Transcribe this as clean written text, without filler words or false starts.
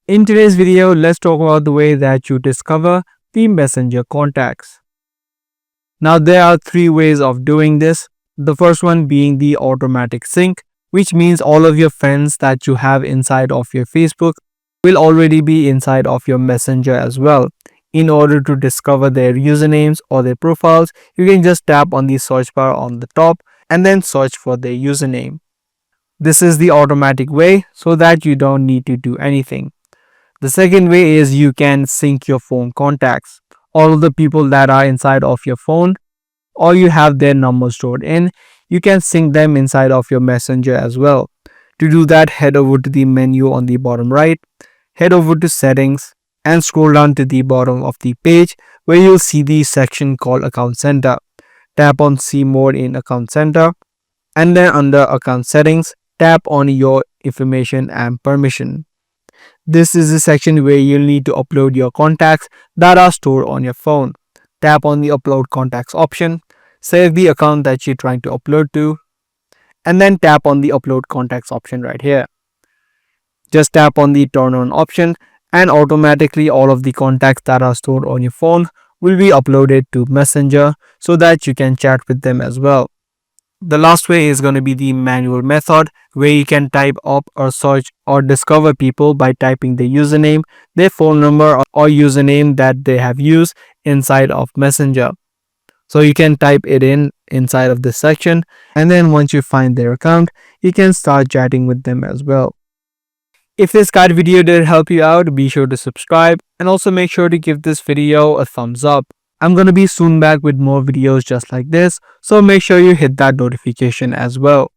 In today's video, let's talk about the way that you discover the Messenger contacts. Now, there are three ways of doing this. The first one being the automatic sync, which means all of your friends that you have inside of your Facebook will already be inside of your Messenger as well. In order to discover their usernames or their profiles, you can just tap on the search bar on the top and then search for their username. This is the automatic way so that you don't need to do anything. The second way is you can sync your phone contacts. All of the people that are inside of your phone or you have their number stored in, you can sync them inside of your Messenger as well. To do that, head over to the menu on the bottom right, head over to settings and scroll down to the bottom of the page where you'll see the section called Account Center. Tap on See More in Account Center and then under Account Settings, tap on Your Information and Permission. This is the section where you'll need to upload your contacts that are stored on your phone. Tap on the Upload Contacts option, save the account that you're trying to upload to, and then tap on the Upload Contacts option right here. Just tap on the Turn On option and automatically all of the contacts that are stored on your phone will be uploaded to Messenger so that you can chat with them as well. The last way is going to be the manual method where you can type up or search or discover people by typing their username, their phone number or username that they have used inside of Messenger. So you can type it inside of this section and then once you find their account, you can start chatting with them as well. If this guide video did help you out, be sure to subscribe and also make sure to give this video a thumbs up. I'm going to be soon back with more videos just like this, so make sure you hit that notification as well.